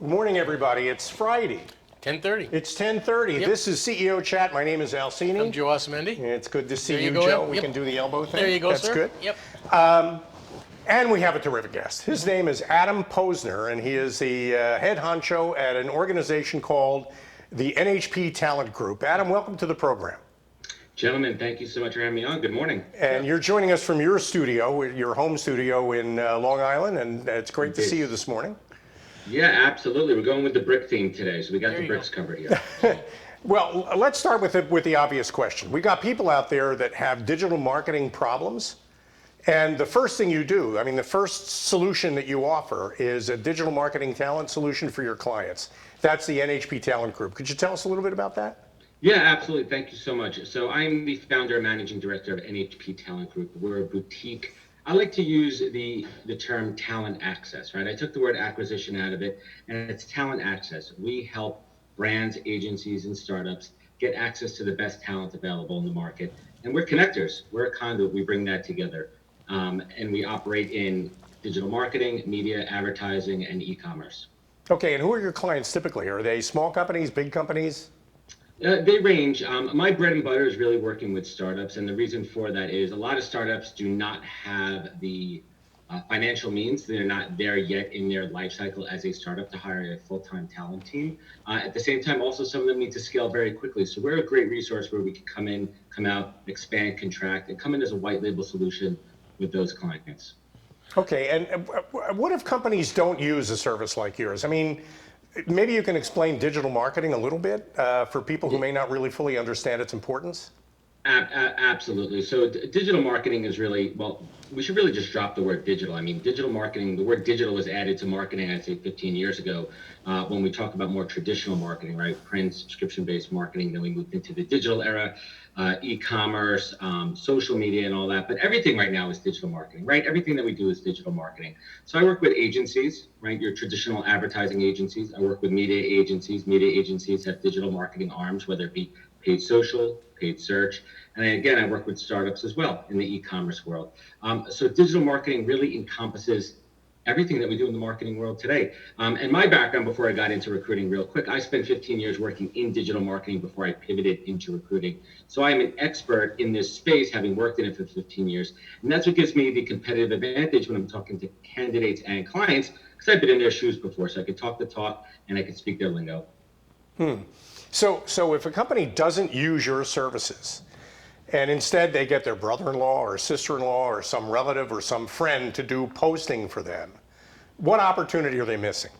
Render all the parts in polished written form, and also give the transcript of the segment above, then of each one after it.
Good morning, everybody. It's Friday. 10:30. It's 10:30. Yep. This is CEO Chat. My name is Alcini. I'm Joe Osmendi. It's good to see There you, you go, Joe. Ed. We Yep. can do the elbow thing. There you go, That's sir. good. Yep. And we have a terrific guest. His name is Adam Posner, and he is the head honcho at an organization called the Nhp Talent Group. Adam, welcome to the program. Gentlemen, thank you so much for having me on. Good morning. And you're joining us from your studio, your home studio in Long Island, and it's great to Indeed. see you this morning. Yeah, absolutely. We're going with the brick theme today, so we got There the you bricks go. covered here. Well, let's start with the obvious question. We got people out there that have digital marketing problems, and the first thing you do, I mean, the first solution that you offer is a digital marketing talent solution for your clients. That's the Nhp Talent Group. Could you tell us a little bit about that? Yeah, absolutely. Thank you so much. So I'm the founder and managing director of Nhp Talent Group. We're a boutique. I like to use the term talent access, right? I took the word acquisition out of it, and it's talent access. We help brands, agencies, and startups get access to the best talent available in the market. And we're connectors. We're a conduit. We bring that together. And we operate in digital marketing, media, advertising, and e-commerce. Okay, and who are your clients typically? Are they small companies, big companies? They range. My bread and butter is really working with startups, and the reason for that is a lot of startups do not have the financial means. They're not there yet in their life cycle as a startup to hire a full-time talent team. At the same time, also some of them need to scale very quickly. So we're a great resource where we can come in, come out, expand, contract, and come in as a white label solution with those clients. Okay, and what if companies don't use a service like yours? I mean, maybe you can explain digital marketing a little bit for people who may not really fully understand its importance. Absolutely. So digital marketing is really, well, we should really just drop the word digital. I mean, digital marketing, the word digital was added to marketing, I'd say 15 years ago, when we talk about more traditional marketing, right? Print, subscription-based marketing. Then we moved into the digital era, e-commerce, social media and all that. But everything right now is digital marketing, right? Everything that we do is digital marketing. So I work with agencies, right? Your traditional advertising agencies. I work with media agencies. Media agencies have digital marketing arms, whether it be paid social, paid search. And again, I work with startups as well in the e-commerce world. So digital marketing really encompasses everything that we do in the marketing world today. And my background before I got into recruiting real quick, I spent 15 years working in digital marketing before I pivoted into recruiting. So I'm an expert in this space, having worked in it for 15 years. And that's what gives me the competitive advantage when I'm talking to candidates and clients, because I've been in their shoes before. So I could talk the talk and I could speak their lingo. So if a company doesn't use your services, and instead they get their brother-in-law or sister-in-law or some relative or some friend to do posting for them, what opportunity are they missing?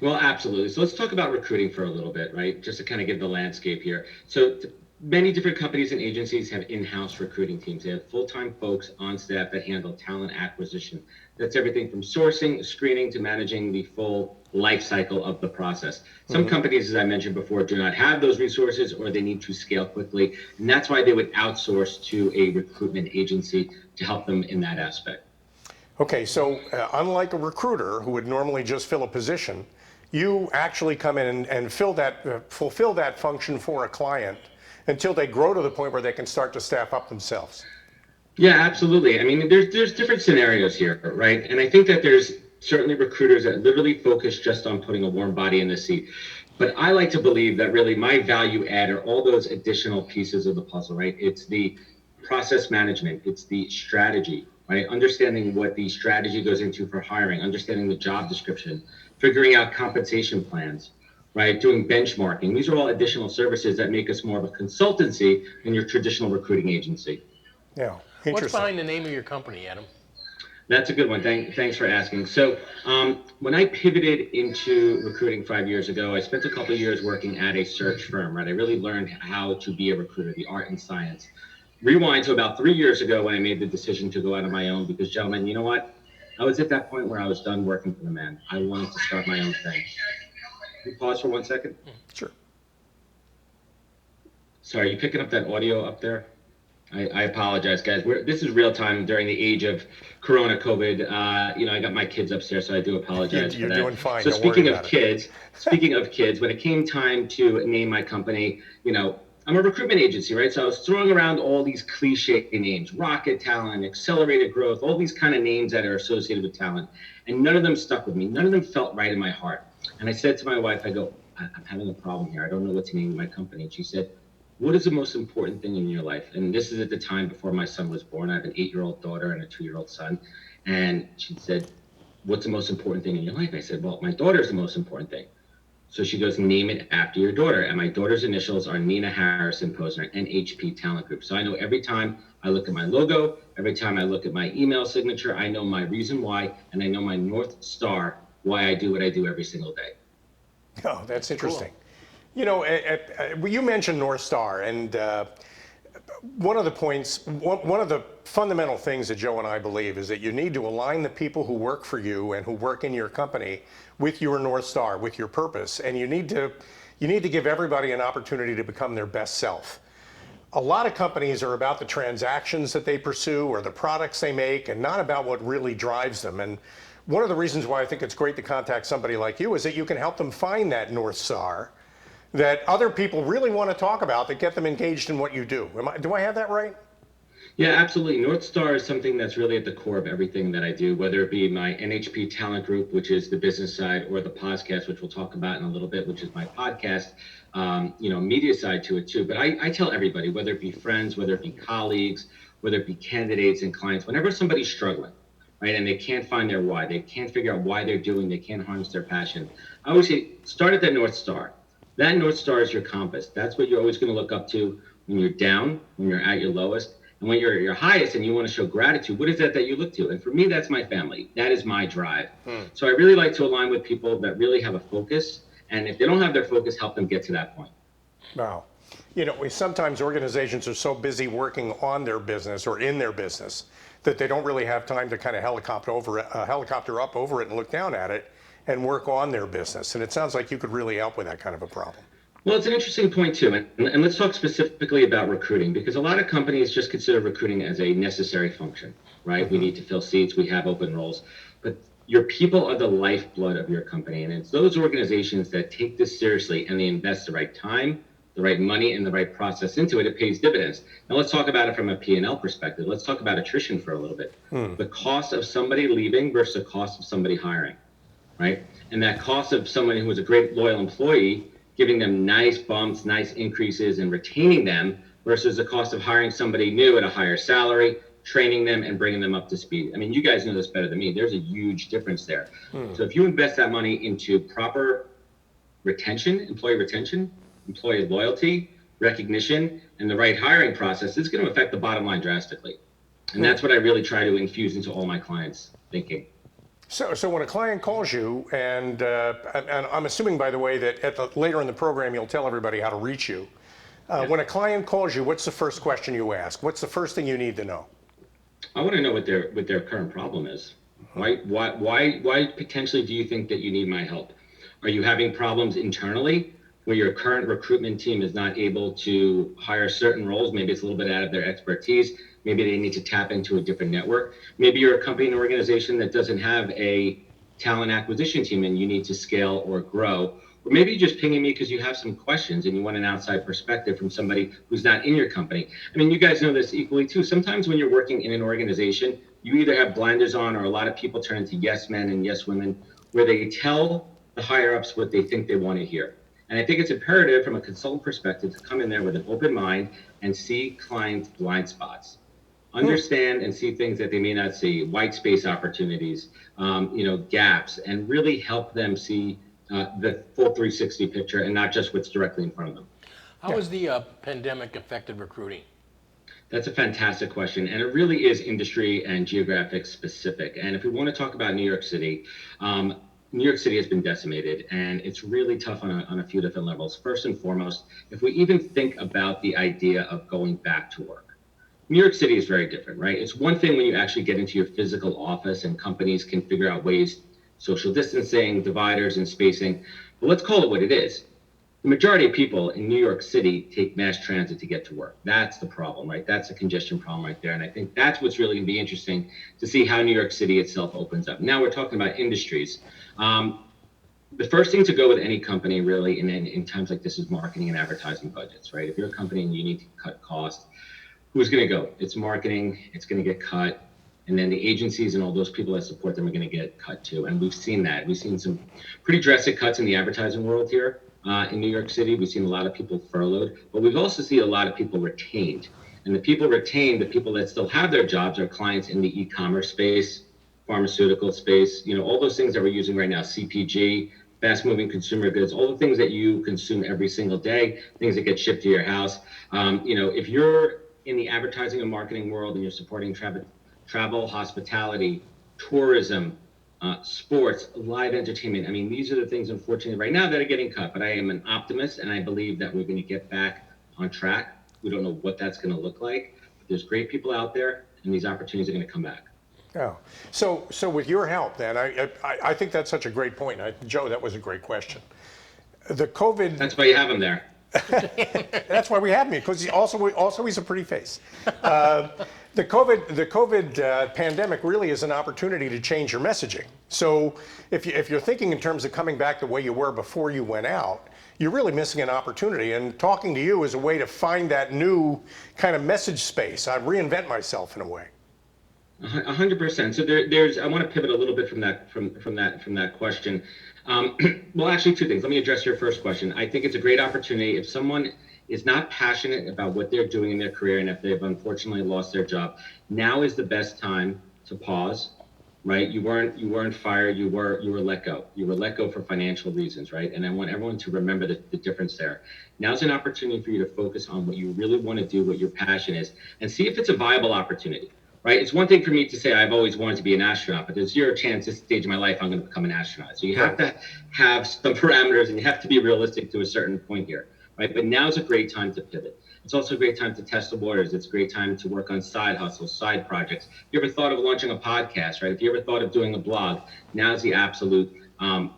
Well, absolutely. So let's talk about recruiting for a little bit, right? Just to kind of give the landscape here. So many different companies and agencies have in-house recruiting teams. They have full-time folks on staff that handle talent acquisition. That's everything from sourcing, screening, to managing the full life cycle of the process. Some companies, as I mentioned before, do not have those resources or they need to scale quickly. And that's why they would outsource to a recruitment agency to help them in that aspect. Okay, so unlike a recruiter who would normally just fill a position, you actually come in and fulfill that function for a client until they grow to the point where they can start to staff up themselves. Yeah, absolutely. I mean, there's different scenarios here, right? And I think that there's certainly recruiters that literally focus just on putting a warm body in the seat. But I like to believe that really my value add are all those additional pieces of the puzzle, right? It's the process management, it's the strategy, right? Understanding what the strategy goes into for hiring, understanding the job description, figuring out compensation plans, right? Doing benchmarking. These are all additional services that make us more of a consultancy than your traditional recruiting agency. Yeah, interesting. What's behind the name of your company, Adam? That's a good one. Thanks for asking. So when I pivoted into recruiting 5 years ago, I spent a couple of years working at a search firm, right? I really learned how to be a recruiter, the art and science. Rewind to about 3 years ago when I made the decision to go out on my own because, gentlemen, you know what? I was at that point where I was done working for the man. I wanted to start my own thing. Can you pause for 1 second? Sure. Sorry, are you picking up that audio up there? I apologize, guys. This is real time during the age of Corona, COVID. I got my kids upstairs, so I do apologize You're for that. doing fine. So Don't worry about speaking of kids, when it came time to name my company, I'm a recruitment agency, right? So I was throwing around all these cliche names: rocket talent, accelerated growth, all these kind of names that are associated with talent, and none of them stuck with me. None of them felt right in my heart. And I said to my wife, I go, I'm having a problem here. I don't know what to name my company. And she said, what is the most important thing in your life? And this is at the time before my son was born. I have an 8-year-old daughter and a 2-year-old son. And she said, what's the most important thing in your life? I said, well, my daughter's the most important thing. So she goes, name it after your daughter. And my daughter's initials are Nina Harrison Posner, Nhp Talent Group. So I know every time I look at my logo, every time I look at my email signature, I know my reason why, and I know my North Star, why I do what I do every single day. Oh, that's interesting. You know, you mentioned North Star, and one of the points, one of the fundamental things that Joe and I believe is that you need to align the people who work for you and who work in your company with your North Star, with your purpose, and you need to give everybody an opportunity to become their best self. A lot of companies are about the transactions that they pursue or the products they make, and not about what really drives them. And one of the reasons why I think it's great to contact somebody like you is that you can help them find that North Star that other people really want to talk about, that get them engaged in what you do. Do I have that right? Yeah, absolutely. North Star is something that's really at the core of everything that I do, whether it be my Nhp Talent Group, which is the business side, or the podcast, which we'll talk about in a little bit, which is my podcast, media side to it too. But I tell everybody, whether it be friends, whether it be colleagues, whether it be candidates and clients, whenever somebody's struggling, right, and they can't find their why, they can't figure out why they're doing, they can't harness their passion, I always say, start at that North Star. That North Star is your compass. That's what you're always going to look up to when you're down, when you're at your lowest, and when you're at your highest and you want to show gratitude. What is that you look to? And for me, that's my family. That is my drive. So I really like to align with people that really have a focus. And if they don't have their focus, help them get to that point. Wow. You know, sometimes organizations are so busy working on their business or in their business that they don't really have time to kind of helicopter up over it and look down at it and work on their business. And it sounds like you could really help with that kind of a problem. Well, it's an interesting point too. And let's talk specifically about recruiting, because a lot of companies just consider recruiting as a necessary function, right? Mm-hmm. We need to fill seats, we have open roles, but your people are the lifeblood of your company. And it's those organizations that take this seriously and they invest the right time, the right money, and the right process into it. It pays dividends. Now let's talk about it from a P&L perspective. Let's talk about attrition for a little bit. The cost of somebody leaving versus the cost of somebody hiring, right? And that cost of somebody who was a great loyal employee, giving them nice bumps, nice increases, and retaining them versus the cost of hiring somebody new at a higher salary, training them and bringing them up to speed. I mean, you guys know this better than me. There's a huge difference there. So if you invest that money into proper retention, employee loyalty, recognition, and the right hiring process, it's going to affect the bottom line drastically. And that's what I really try to infuse into all my clients' thinking. So when a client calls you, and I'm assuming, by the way, that later in the program you'll tell everybody how to reach you. When a client calls you, what's the first question you ask? What's the first thing you need to know? I want to know what their current problem is. Why potentially do you think that you need my help? Are you having problems internally where your current recruitment team is not able to hire certain roles? Maybe it's a little bit out of their expertise. Maybe they need to tap into a different network. Maybe you're a company and organization that doesn't have a talent acquisition team and you need to scale or grow. Or maybe you're just pinging me because you have some questions and you want an outside perspective from somebody who's not in your company. I mean, you guys know this equally too. Sometimes when you're working in an organization, you either have blinders on or a lot of people turn into yes men and yes women where they tell the higher ups what they think they want to hear. And I think it's imperative from a consultant perspective to come in there with an open mind and see clients' blind spots. Understand and see things that they may not see, white space opportunities, gaps, and really help them see the full 360 picture and not just what's directly in front of them. How has the pandemic affected recruiting? That's a fantastic question, and it really is industry and geographic specific. And if we want to talk about New York City has been decimated, and it's really tough on a few different levels. First and foremost, if we even think about the idea of going back to work, New York City is very different, right? It's one thing when you actually get into your physical office and companies can figure out ways, social distancing, dividers, and spacing. But let's call it what it is. The majority of people in New York City take mass transit to get to work. That's the problem, right? That's a congestion problem right there. And I think that's what's really going to be interesting to see how New York City itself opens up. Now we're talking about industries. The first thing to go with any company really in times like this is marketing and advertising budgets, right? If you're a company and you need to cut costs, who's going to go? It's marketing, it's going to get cut, And then the agencies and all those people that support them are going to get cut too. And we've seen that. We've seen some pretty drastic cuts in the advertising world here in New York City. We've seen a lot of people furloughed, but we've also seen a lot of people retained. And the people retained, the people that still have their jobs, are clients in the e-commerce space, pharmaceutical space, all those things that we're using right now, CPG, fast moving consumer goods, all the things that you consume every single day, things that get shipped to your house. If you're in the advertising and marketing world and you're supporting travel, hospitality, tourism, sports, live entertainment. I mean, these are the things, unfortunately, right now that are getting cut. But I am an optimist, and I believe that we're going to get back on track. We don't know what that's going to look like, but there's great people out there, and these opportunities are going to come back. Oh, so with your help, then, I think that's such a great point. Joe, that was a great question. The COVID. That's why you have him there. That's why we have me, because he's a pretty face. The COVID pandemic really is an opportunity to change your messaging. So if you're thinking in terms of coming back the way you were before you went out, you're really missing an opportunity. And talking to you is a way to find that new kind of message space. I reinvent myself in a way. 100%. So there's. I want to pivot a little bit from that question. Well, actually, two things. Let me address your first question. I think it's a great opportunity if someone is not passionate about what they're doing in their career, and if they've unfortunately lost their job, now is the best time to pause. Right? You weren't fired. You were let go. You were let go for financial reasons, right? And I want everyone to remember the difference there. Now's an opportunity for you to focus on what you really want to do, what your passion is, and see if it's a viable opportunity. Right? It's one thing for me to say I've always wanted to be an astronaut, but there's zero chance this stage of my life I'm going to become an astronaut. So you have to have some parameters, and you have to be realistic to a certain point here. Right? But now's a great time to pivot. It's also a great time to test the waters. It's a great time to work on side hustles, side projects. If you ever thought of launching a podcast, right? If you ever thought of doing a blog, now's the absolute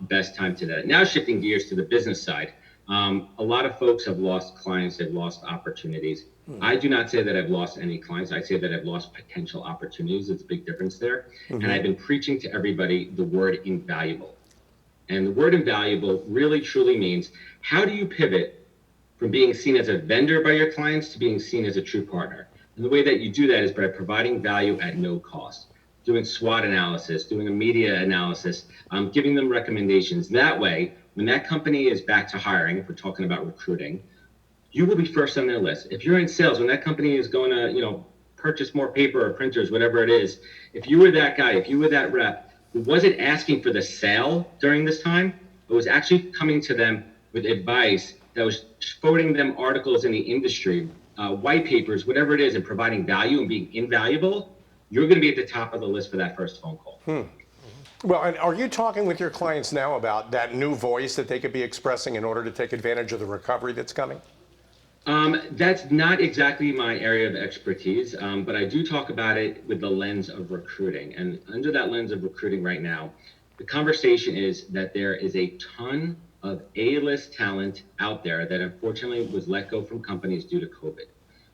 best time to do that. Now shifting gears to the business side. A lot of folks have lost clients, they've lost opportunities. I do not say that I've lost any clients. I say that I've lost potential opportunities. It's a big difference there. And I've been preaching to everybody the word invaluable. And the word invaluable really truly means, how do you pivot from being seen as a vendor by your clients to being seen as a true partner? And the way that you do that is by providing value at no cost, doing SWOT analysis, doing a media analysis, giving them recommendations. That way, when that company is back to hiring, if we're talking about recruiting, you will be first on their list. If you're in sales, when that company is going to, purchase more paper or printers, whatever it is, if you were that guy, if you were that rep who wasn't asking for the sale during this time, but was actually coming to them with advice, that was forwarding them articles in the industry, white papers, whatever it is, and providing value and being invaluable, you're going to be at the top of the list for that first phone call. Well, and are you talking with your clients now about that new voice that they could be expressing in order to take advantage of the recovery that's coming? That's not exactly my area of expertise, but I do talk about it with the lens of recruiting. And under that lens of recruiting right now, the conversation is that there is a ton of A-list talent out there that unfortunately was let go from companies due to COVID.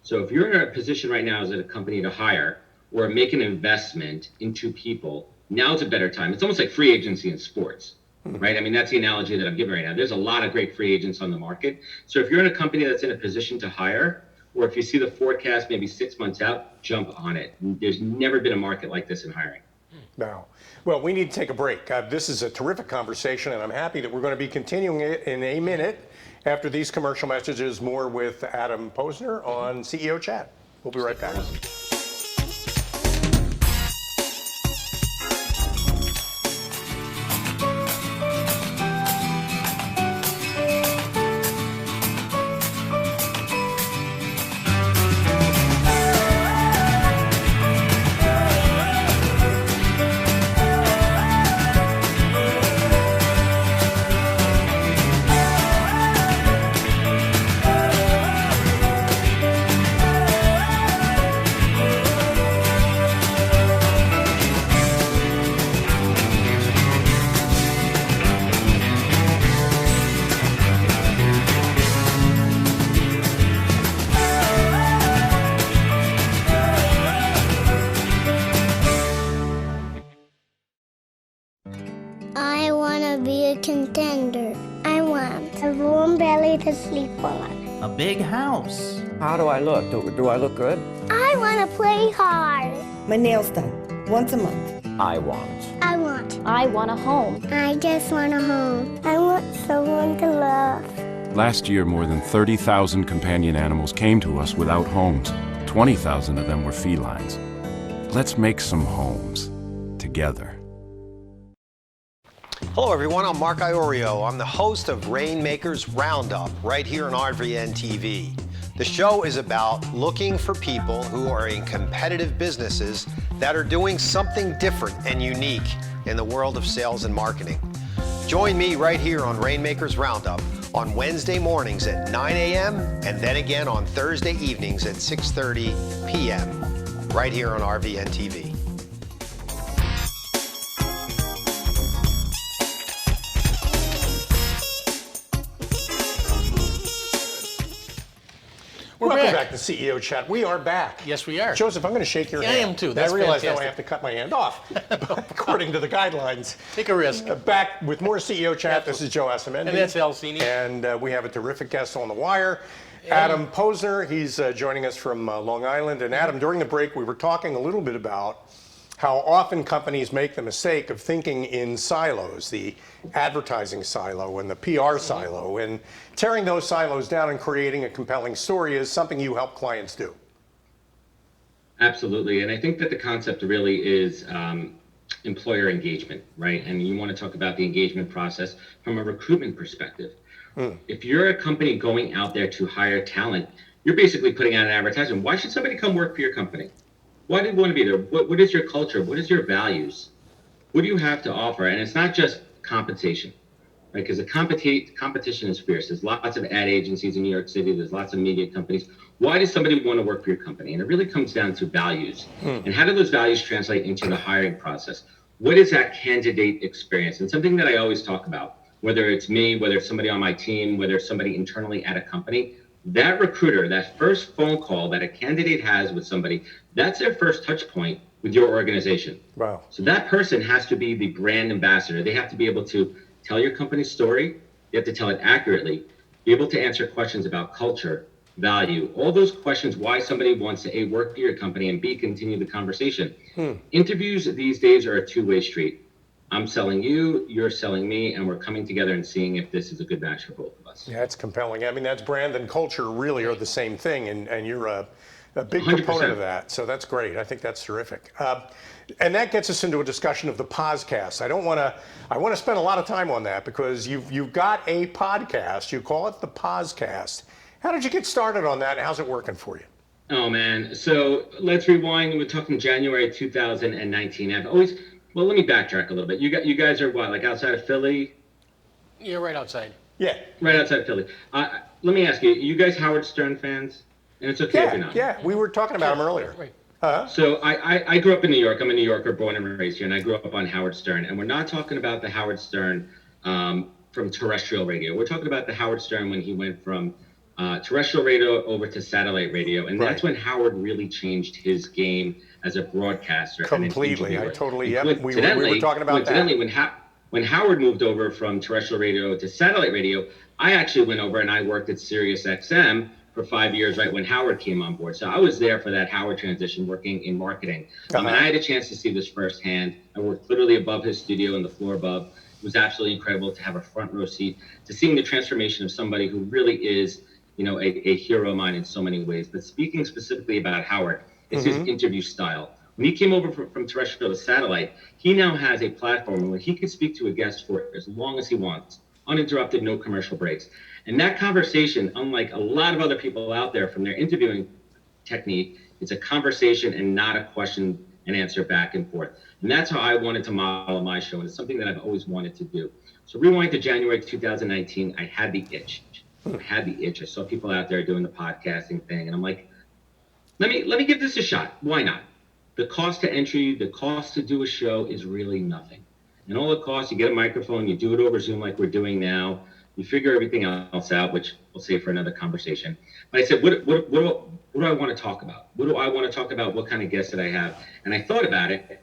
So if you're in a position right now as a company to hire or make an investment into people, now's a better time. It's almost like free agency in sports. Right? I mean, that's the analogy that I'm giving right now. There's a lot of great free agents on the market. So if you're in a company that's in a position to hire, or if you see the forecast maybe 6 months out, jump on it. There's never been a market like this in hiring. No. Well, we need to take a break. This is a terrific conversation, and I'm happy that we're going to be continuing it in a minute after these commercial messages, more with Adam Posner on CEO Chat. We'll be right back. I want to be a contender. I want a warm belly to sleep on. A big house. How do I look? Do I look good? I want to play hard. My nails done. once a month. I want a home. I just want a home. I want someone to love. Last year, more than 30,000 companion animals came to us without homes. 20,000 of them were felines. Let's make some homes together. Hello everyone, I'm Mark Iorio. I'm the host of Rainmakers Roundup right here on RVN TV. The show is about looking for people who are in competitive businesses that are doing something different and unique in the world of sales and marketing. Join me right here on Rainmakers Roundup on Wednesday mornings at 9 a.m. and then again on Thursday evenings at 6:30 p.m. right here on RVN TV. Welcome back to CEO Chat. We are back. Yes, we are. Joseph, I'm going to shake your Yeah, hand. I am too. I That's realize now I fantastic. have to cut my hand off, according to the guidelines. Take a risk. Back with more CEO Chat. This is Joe Asamendi. And that's Alcini. And we have a terrific guest on the wire, Adam Posner. He's joining us from Long Island. And Adam, during the break, we were talking a little bit about how often companies make the mistake of thinking in silos, the advertising silo and the PR silo, and tearing those silos down and creating a compelling story is something you help clients do. Absolutely. And I think that the concept really is employer engagement, right? And you want to talk about the engagement process from a recruitment perspective. If you're a company going out there to hire talent, you're basically putting out an advertisement. Why should somebody come work for your company? Why do you want to be there? What is your culture? What is your values? What do you have to offer? And it's not just compensation, right? Because the competition is fierce. There's lots of ad agencies in New York City. There's lots of media companies. Why does somebody want to work for your company? And it really comes down to values. And how do those values translate into the hiring process? What is that candidate experience? And something that I always talk about, whether it's me, whether it's somebody on my team, whether it's somebody internally at a company, that recruiter, that first phone call that a candidate has with somebody, that's their first touch point with your organization. Wow. So that person has to be the brand ambassador. They have to be able to tell your company's story. They have to tell it accurately, be able to answer questions about culture, value, all those questions, why somebody wants to A, work for your company, and B, continue the conversation. Interviews these days are a two-way street. I'm selling you, you're selling me, and we're coming together and seeing if this is a good match for both of us. Yeah, it's compelling. I mean, that's brand and culture really are the same thing, and you're a big 100%. component of that. So that's great. I think that's terrific. And that gets us into a discussion of the podcast. I want to spend a lot of time on that because you've got a podcast. You call it the Podcast. How did you get started on that, and how's it working for you? Oh, man. So let's rewind. We're talking January 2019. Well, let me backtrack a little bit. You guys are what, like outside of Philly? You're right outside. Yeah. Right outside of Philly. Let me ask you guys Howard Stern fans? And it's okay if you're not. Yeah, we were talking about him earlier. Right. So I grew up in New York. I'm a New Yorker, born and raised here, and I grew up on Howard Stern. And we're not talking about the Howard Stern from terrestrial radio. We're talking about the Howard Stern when he went from terrestrial radio over to satellite radio. And that's when Howard really changed his game as a broadcaster. Completely. I totally, we were talking about that. When Howard moved over from terrestrial radio to satellite radio, I actually went over and I worked at Sirius XM for 5 years, right when Howard came on board. So I was there for that Howard transition, working in marketing. And I had a chance to see this firsthand. I worked literally above his studio and the floor above. It was absolutely incredible to have a front row seat to seeing the transformation of somebody who really is, a hero of mine in so many ways. But speaking specifically about Howard, it's his interview style. When he came over from terrestrial to satellite, he now has a platform where he can speak to a guest for as long as he wants, uninterrupted, no commercial breaks. And that conversation, unlike a lot of other people out there from their interviewing technique, it's a conversation and not a question and answer back and forth. And that's how I wanted to model my show. And it's something that I've always wanted to do. So rewind to January 2019, I had the itch. I saw people out there doing the podcasting thing. And I'm like, let me give this a shot. Why not? The cost to entry, the cost to do a show is really nothing. And all it costs, you get a microphone, you do it over Zoom like we're doing now. You figure everything else out, which we'll save for another conversation. But I said, what do I want to talk about? What do I want to talk about? What kind of guests did I have? And I thought about it.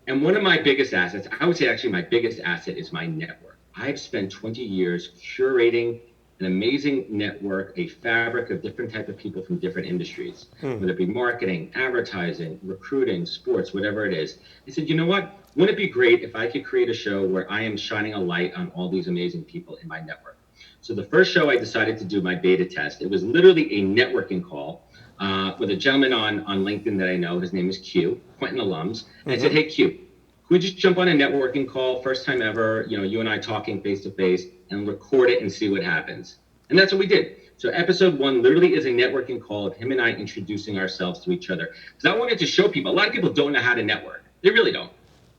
And one of my biggest assets, I would say actually my biggest asset is my network. I've spent 20 years curating an amazing network, a fabric of different type of people from different industries, whether it be marketing, advertising, recruiting, sports, whatever it is. I said, you know what? Wouldn't it be great if I could create a show where I am shining a light on all these amazing people in my network? So the first show I decided to do my beta test, it was literally a networking call with a gentleman on LinkedIn that I know. His name is Q, Quentin alums. And I said, hey, Q, could we just jump on a networking call, first time ever, you and I talking face to face, and record it and see what happens. And that's what we did. So episode 1 literally is a networking call of him and I introducing ourselves to each other. Because I wanted to show people, a lot of people don't know how to network. They really don't,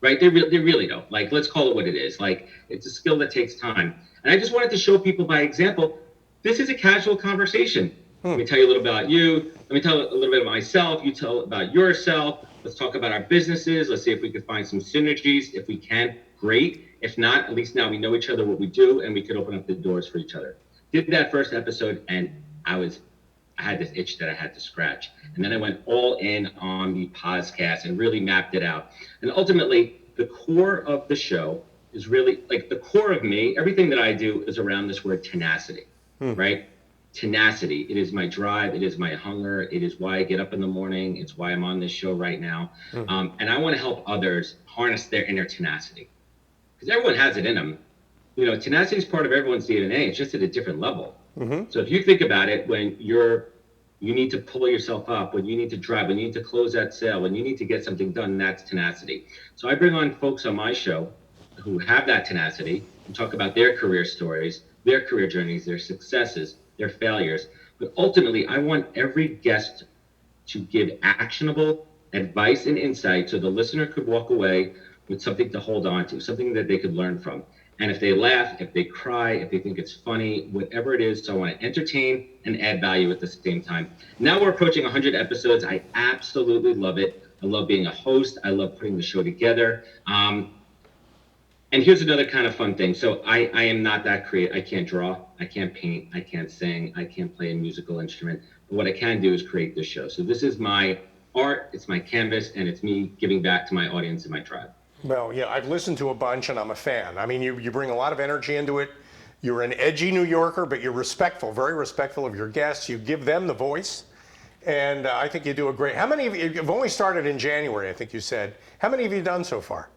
right? They really don't. Like, let's call it what it is. Like, it's a skill that takes time. And I just wanted to show people by example, this is a casual conversation. Let me tell you a little about you. Let me tell a little bit about myself. You tell about yourself. Let's talk about our businesses. Let's see if we can find some synergies. If we can, great. If not, at least now we know each other, what we do, and we could open up the doors for each other. Did that first episode, and I had this itch that I had to scratch. And then I went all in on the podcast and really mapped it out. And ultimately, the core of the show is really, like, the core of me. Everything that I do is around this word tenacity, right? Tenacity. It is my drive. It is my hunger. It is why I get up in the morning. It's why I'm on this show right now. And I want to help others harness their inner tenacity, because everyone has it in them. Tenacity is part of everyone's DNA. It's just at a different level. So if you think about it, when you need to pull yourself up, when you need to drive, when you need to close that sale, when you need to get something done, that's tenacity. So I bring on folks on my show who have that tenacity and talk about their career stories, their career journeys, their successes, their failures. But ultimately, I want every guest to give actionable advice and insight so the listener could walk away with something to hold on to, something that they could learn from. And if they laugh, if they cry, if they think it's funny, whatever it is, so I want to entertain and add value at the same time. Now we're approaching 100 episodes. I absolutely love it. I love being a host. I love putting the show together. And here's another kind of fun thing. So I am not that creative. I can't draw. I can't paint. I can't sing. I can't play a musical instrument. But what I can do is create this show. So this is my art. It's my canvas. And it's me giving back to my audience and my tribe. Well, yeah, I've listened to a bunch and I'm a fan. I mean, you bring a lot of energy into it. You're an edgy New Yorker, but you're respectful, very respectful of your guests. You give them the voice. And I think you do a great, how many of you, you've only started in January, I think you said. How many have you done so far?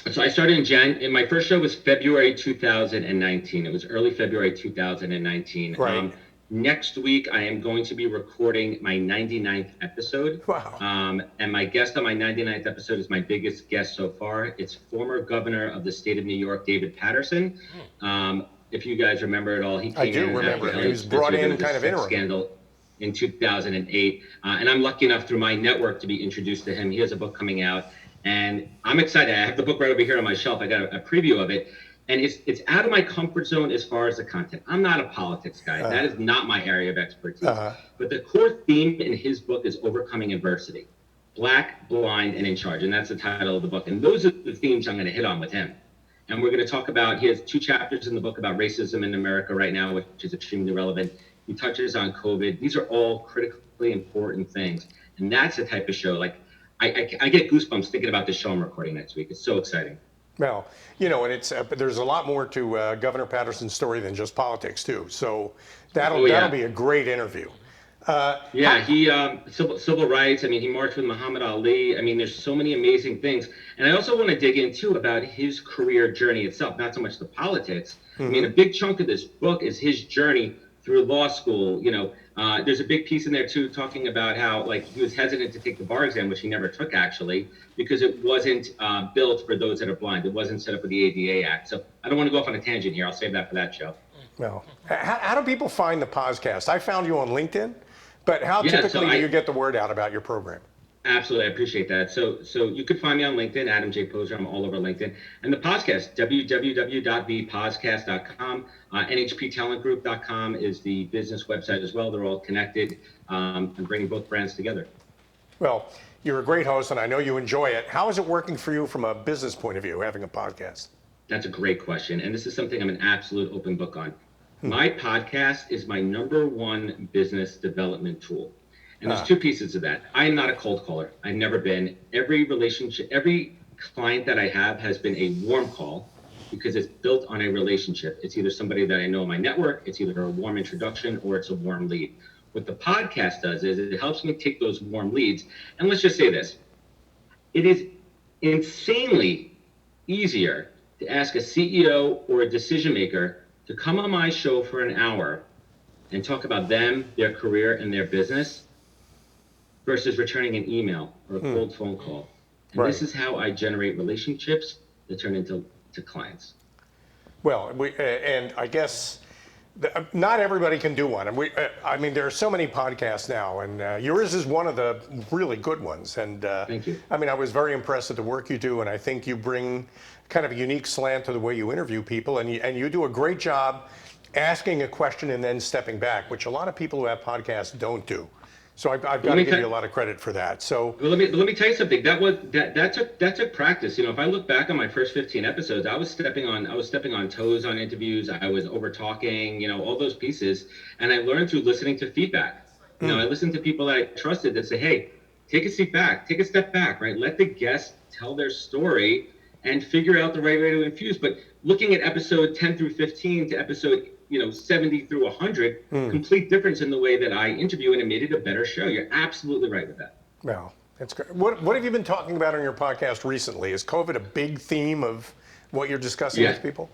So I started and my first show was February 2019. It was early February 2019. Right. Next week, I am going to be recording my 99th episode. Wow. And my guest on my 99th episode is my biggest guest so far. It's former governor of the state of New York, David Paterson. If you guys remember it all, he came in remember. He was brought in kind of interim. Scandal in 2008. And I'm lucky enough through my network to be introduced to him. He has a book coming out. And I'm excited. I have the book right over here on my shelf. I got a preview of it. And it's out of my comfort zone as far as the content. I'm not a politics guy. That is not my area of expertise. But the core theme in his book is overcoming adversity. Black, blind, and in charge. And that's the title of the book. And those are the themes I'm going to hit on with him. And we're going to talk about, he has 2 chapters in the book about racism in America right now, which is extremely relevant. He touches on COVID. These are all critically important things. And that's the type of show, like, I get goosebumps thinking about the show I'm recording next week. It's so exciting. Well, and it's there's a lot more to Governor Paterson's story than just politics too. So that'll be a great interview. He civil rights. I mean, he marched with Muhammad Ali. I mean, there's so many amazing things. And I also want to dig into about his career journey itself, not so much the politics. I mean, a big chunk of this book is his journey through law school. There's a big piece in there too, talking about how, like, he was hesitant to take the bar exam, which he never took actually, because it wasn't built for those that are blind. It wasn't set up with the ADA Act. So I don't want to go off on a tangent here. I'll save that for that show. Well, how do people find the podcast? I found you on LinkedIn, but how typically do you get the word out about your program? Absolutely, I appreciate that. So you could find me on LinkedIn, Adam J. Posner. I'm all over LinkedIn. And the podcast, www.thepodcast.com. NHPTalentGroup.com is the business website as well. They're all connected. I'm bringing both brands together. Well, you're a great host, and I know you enjoy it. How is it working for you from a business point of view, having a podcast? That's a great question. And this is something I'm an absolute open book on. My podcast is my #1 business development tool. And there's 2 pieces of that. I am not a cold caller. I've never been. Every relationship, every client that I have has been a warm call. because it's built on a relationship. It's either somebody that I know in my network, it's either a warm introduction, or it's a warm lead. What the podcast does is it helps me take those warm leads. And let's just say this. It is insanely easier to ask a CEO or a decision maker to come on my show for an hour and talk about them, their career, and their business versus returning an email or a cold phone call. And this is how I generate relationships that turn into clients. Well, and I guess not everybody can do one. And I mean, there are so many podcasts now, and yours is one of the really good ones. And Thank you. I mean, I was very impressed with the work you do, and I think you bring kind of a unique slant to the way you interview people, and you do a great job asking a question and then stepping back, which a lot of people who have podcasts don't do. So I've got to give you a lot of credit for that. So well, let me tell you something. That took practice. You know, if I look back on my first 15 episodes, I was stepping on toes on interviews. I was over talking. You know, all those pieces, and I learned through listening to feedback. You know, I listened to people that I trusted that say, "Hey, take a step back, right? Let the guest tell their story and figure out the right way to infuse." But looking at episode 10 through 15 to episode 70 through 100, complete difference in the way that I interview, and it made it a better show. You're absolutely right with that. Well, that's great. What have you been talking about on your podcast recently? Is COVID a big theme of what you're discussing with people?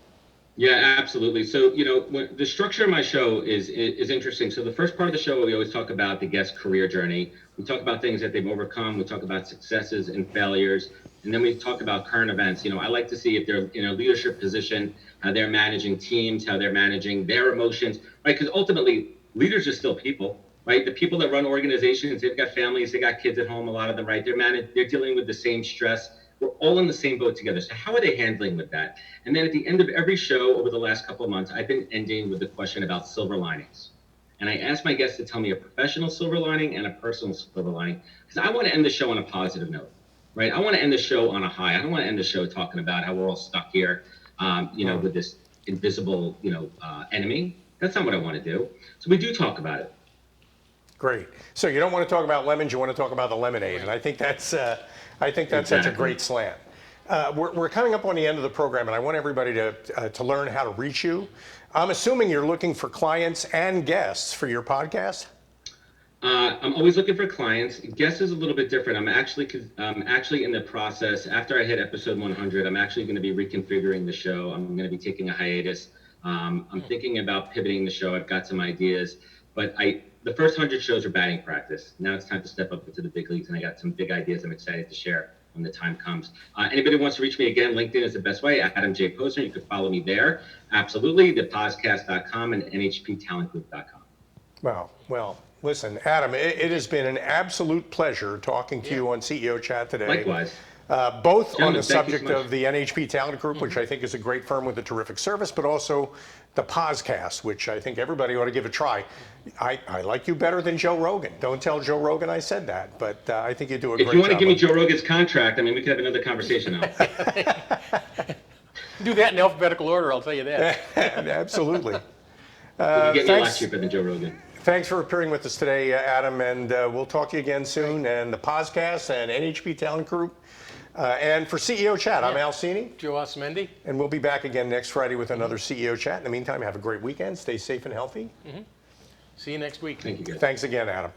Yeah, absolutely. So, the structure of my show is interesting. So the first part of the show, we always talk about the guest's career journey. We talk about things that they've overcome. We talk about successes and failures. And then we talk about current events. I like to see if they're in a leadership position, how they're managing teams, how they're managing their emotions, right? Because ultimately, leaders are still people, right? The people that run organizations, they've got families, they got kids at home, a lot of them, right? They're dealing with the same stress. We're all in the same boat together. So how are they handling with that? And then at the end of every show over the last couple of months, I've been ending with the question about silver linings. And I ask my guests to tell me a professional silver lining and a personal silver lining, because I want to end the show on a positive note, right? I want to end the show on a high. I don't want to end the show talking about how we're all stuck here, with this invisible, enemy. That's not what I want to do. So we do talk about it. Great. So you don't want to talk about lemons, you want to talk about the lemonade. And I think that's such a great slant. We're coming up on the end of the program, and I want everybody to learn how to reach you. I'm assuming you're looking for clients and guests for your podcast? I'm always looking for clients. Guests is a little bit different. I'm actually in the process. After I hit episode 100, I'm actually going to be reconfiguring the show. I'm going to be taking a hiatus. I'm thinking about pivoting the show. I've got some ideas, but the first 100 shows are batting practice. Now it's time to step up into the big leagues, and I got some big ideas I'm excited to share when the time comes. Anybody who wants to reach me again, LinkedIn is the best way. Adam J. Posner. You can follow me there. Absolutely. thepodcast.com and nhptalentgroup.com. Wow. Well, listen, Adam, it has been an absolute pleasure talking to you on CEO Chat today. Likewise. Both Gentlemen, on the thank you so subject much. of the NHP Talent Group, which I think is a great firm with a terrific service, but also the podcast, which I think everybody ought to give a try. I like you better than Joe Rogan. Don't tell Joe Rogan I said that, but I think you do a great job. If you want to give me Joe Rogan's contract, we could have another conversation now. Do that in alphabetical order, I'll tell you that. Absolutely. You can get me a lot Thanks. cheaper than Joe Rogan. Thanks for appearing with us today, Adam, and we'll talk to you again soon. And the podcast and NHP Talent Group. And for CEO Chat, I'm Al Cini, Joe Osmendi. and we'll be back again next Friday with another CEO Chat. In the meantime, have a great weekend. Stay safe and healthy. See you next week. Thank you, guys. Thanks again, Adam.